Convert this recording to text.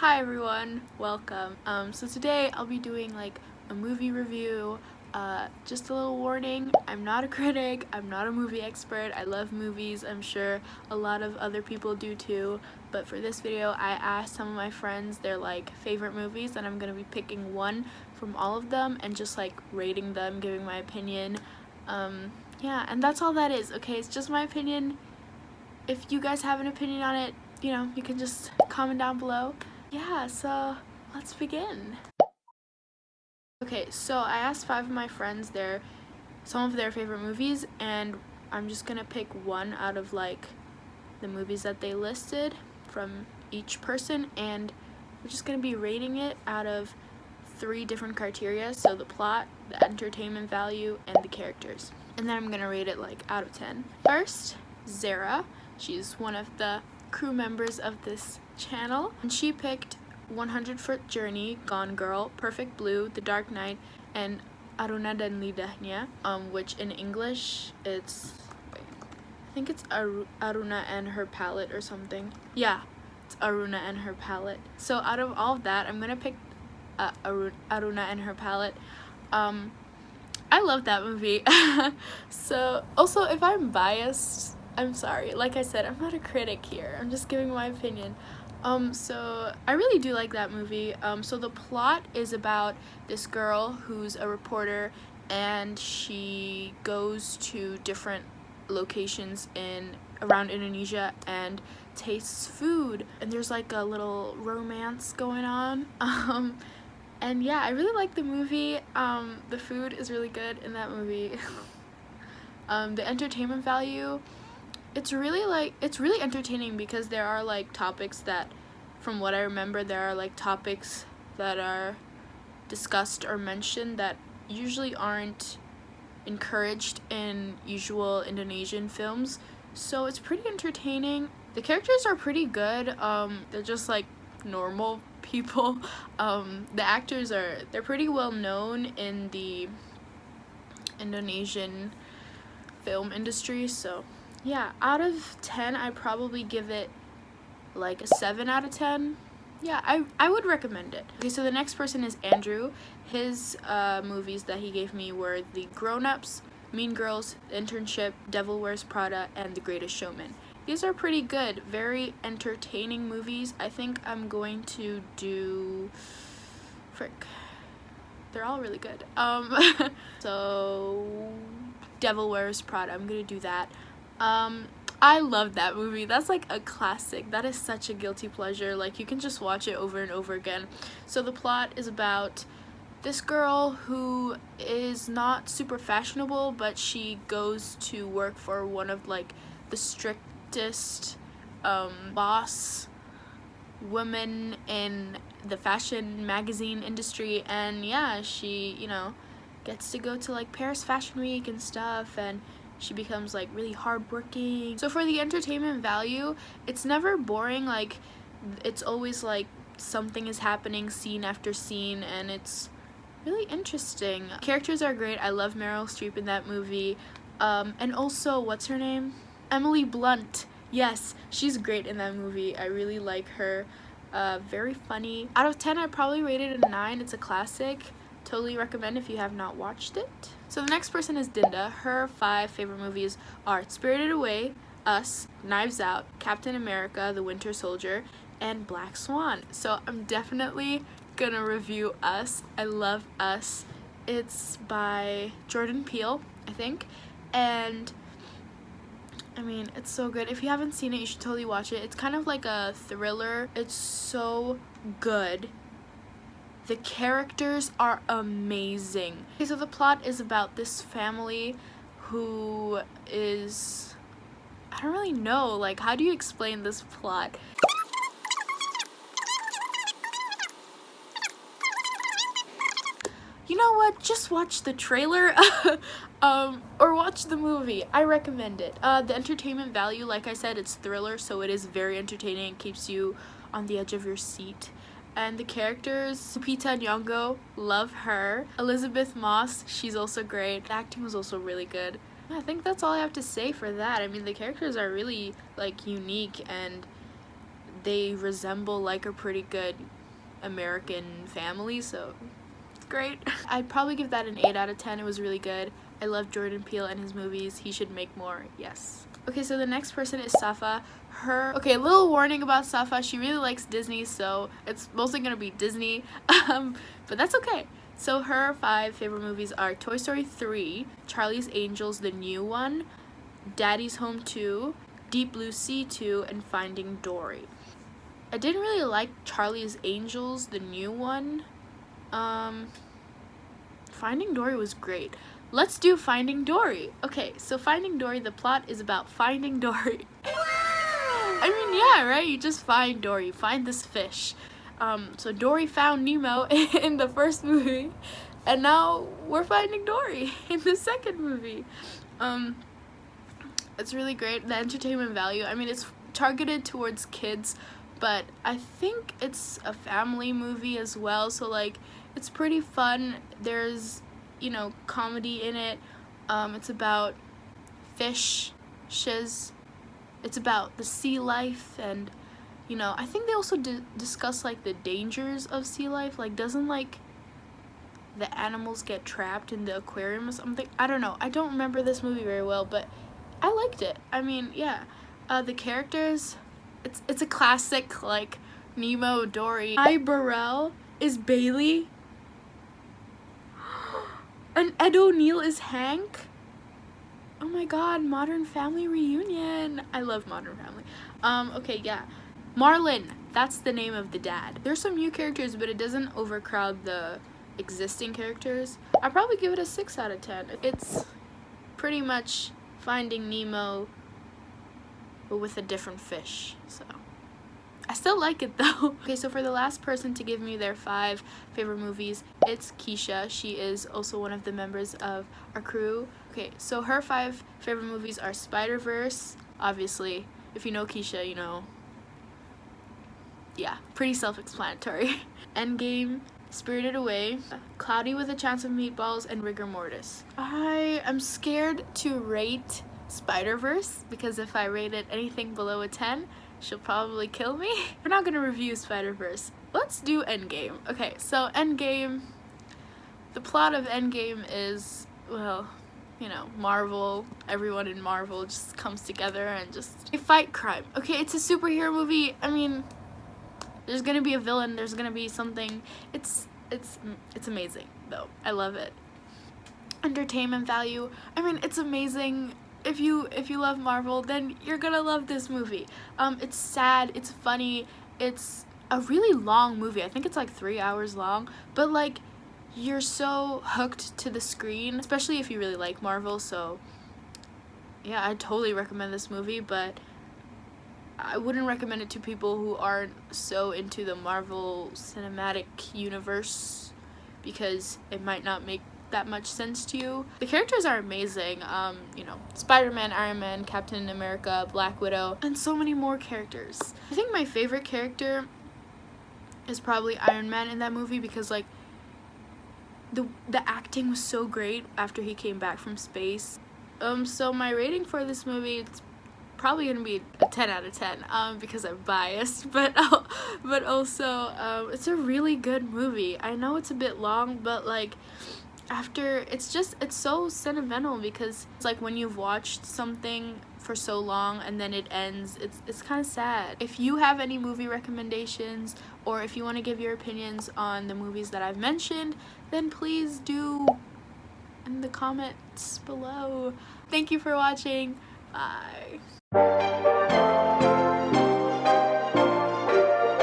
Hi everyone, welcome. So today I'll be doing like a movie review. Just a little warning, I'm not a critic, I'm not a movie expert. I love movies, I'm sure a lot of other people do too, but for this video I asked some of my friends their like favorite movies, and I'm gonna be picking one from all of them and just like rating them, giving my opinion. Yeah, and that's all that is, okay? It's just my opinion. If you guys have an opinion on it, you can just comment down below. Yeah, so let's begin. Okay, so I asked 5 of my friends some of their favorite movies, and I'm just gonna pick one out of like the movies that they listed from each person, and we're just gonna be rating it out of 3 different criteria. So the plot, the entertainment value, and the characters. And then I'm gonna rate it like out of 10. First, Zara. She's one of the crew members of this channel, and she picked 100-Foot Journey, Gone Girl, Perfect Blue, The Dark Knight, and Aruna dan Lidahnya, which in English it's, I think it's Aruna and Her Palette or something. Yeah, it's Aruna and Her Palette. So out of all of that, I'm gonna pick Aruna and Her Palette. I love that movie. So also, if I'm biased, I'm sorry. Like I said, I'm not a critic here. I'm just giving my opinion. So I really do like that movie. So the plot is about this girl who's a reporter, and she goes to different locations around Indonesia and tastes food, and there's like a little romance going on. And yeah, I really like the movie. The food is really good in that movie. The entertainment value, it's really entertaining because there are like topics that, from what I remember, there are like topics that are discussed or mentioned that usually aren't encouraged in usual Indonesian films. So it's pretty entertaining. The characters are pretty good. They're just like normal people. The actors they're pretty well known in the Indonesian film industry. So yeah, out of 10 I probably give it like a 7 out of 10. Yeah, I would recommend it. Okay, so the next person is Andrew. His movies that he gave me were The Grown-Ups, Mean Girls, The Internship, Devil Wears Prada, and The Greatest Showman. These are pretty good, very entertaining movies. I think I'm going to do... They're all really good. So Devil Wears Prada, I'm gonna do that. I love that movie. That's like a classic. That is such a guilty pleasure. Like, you can just watch it over and over again. So the plot is about this girl who is not super fashionable, but she goes to work for one of like the strictest boss women in the fashion magazine industry, and yeah, she gets to go to like Paris Fashion Week and stuff, and she becomes like really hardworking. So for the entertainment value, it's never boring. Like, it's always like something is happening scene after scene, and it's really interesting. Characters are great. I love Meryl Streep in that movie. And also, what's her name? Emily Blunt. Yes, she's great in that movie. I really like her. Very funny. Out of 10, I probably rated it a 9. It's a classic. Totally recommend if you have not watched it. So the next person is Dinda. Her 5 favorite movies are Spirited Away, Us, Knives Out, Captain America, The Winter Soldier, and Black Swan. So I'm definitely gonna review Us. I love Us. It's by Jordan Peele, I think, and I mean, it's so good. If you haven't seen it, you should totally watch it. It's kind of like a thriller. It's so good. The characters are amazing. Okay, so the plot is about this family who is... I don't really know, like, how do you explain this plot? You know what? Just watch the trailer or watch the movie. I recommend it. The entertainment value, like I said, it's thriller, so it is very entertaining. It keeps you on the edge of your seat. And the characters, Lupita Nyong'o, love her. Elizabeth Moss, she's also great. The acting was also really good. I think that's all I have to say for that. I mean, the characters are really like unique, and they resemble like a pretty good American family, so it's great. I'd probably give that an 8 out of 10. It was really good. I love Jordan Peele and his movies. He should make more, yes. Okay, so the next person is Safa. Okay, a little warning about Safa. She really likes Disney, so it's mostly gonna be Disney, but that's okay. So her 5 favorite movies are Toy Story 3, Charlie's Angels, the new one, Daddy's Home 2, Deep Blue Sea 2, and Finding Dory. I didn't really like Charlie's Angels, the new one. Finding Dory was great. Let's do Finding Dory. Okay, so Finding Dory, the plot is about Finding Dory. I mean, yeah, right? You just find Dory, find this fish. So Dory found Nemo in the first movie, and now we're finding Dory in the second movie. It's really great. The entertainment value, I mean, it's targeted towards kids, but I think it's a family movie as well, so like it's pretty fun. There's, you know, comedy in it. It's about fishes. It's about the sea life, and you know, I think they also discuss like the dangers of sea life. Like, doesn't like the animals get trapped in the aquarium or something? I don't know. I don't remember this movie very well, but I liked it. I mean, yeah. The characters, it's a classic, like Nemo, Dory. Hi, Burrell is Bailey, and Ed O'Neill is Hank. Oh my god, Modern Family reunion. I love Modern Family. Okay, yeah. Marlon, that's the name of the dad. There's some new characters, but it doesn't overcrowd the existing characters. I'd probably give it a 6 out of 10. It's pretty much Finding Nemo, but with a different fish, so I still like it though. Okay, so for the last person to give me their 5 favorite movies, it's Keisha. She is also one of the members of our crew. Okay, so her 5 favorite movies are Spider-Verse, obviously. If you know Keisha, you know. Yeah, pretty self-explanatory. Endgame, Spirited Away, Cloudy with a Chance of Meatballs, and Rigor Mortis. I am scared to rate Spider-Verse because if I rate it anything below a 10, she'll probably kill me. We're not gonna review Spider-Verse. Let's do Endgame. Okay, so Endgame, the plot of Endgame is, well, you know, Marvel, everyone in Marvel just comes together and just they fight crime. Okay, it's a superhero movie. I mean, there's gonna be a villain, there's gonna be something. It's amazing though. I love it. Entertainment value, I mean, it's amazing. If you love Marvel, then you're gonna love this movie. It's sad, it's funny, it's a really long movie. I think it's like 3 hours long, but like you're so hooked to the screen, especially if you really like Marvel. So yeah, I totally recommend this movie, but I wouldn't recommend it to people who aren't so into the Marvel Cinematic Universe because it might not make that much sense to you. The characters are amazing. You know, Spider-Man, Iron Man, Captain America, Black Widow, and so many more characters. I think my favorite character is probably Iron Man in that movie because like the acting was so great after he came back from space. So my rating for this movie, it's probably gonna be a 10 out of 10 because I'm biased, but also it's a really good movie. I know it's a bit long, but like after it's so sentimental because it's like when you've watched something for so long and then it ends, it's kind of sad. If you have any movie recommendations or if you want to give your opinions on the movies that I've mentioned, then please do in the comments below. Thank you for watching. Bye.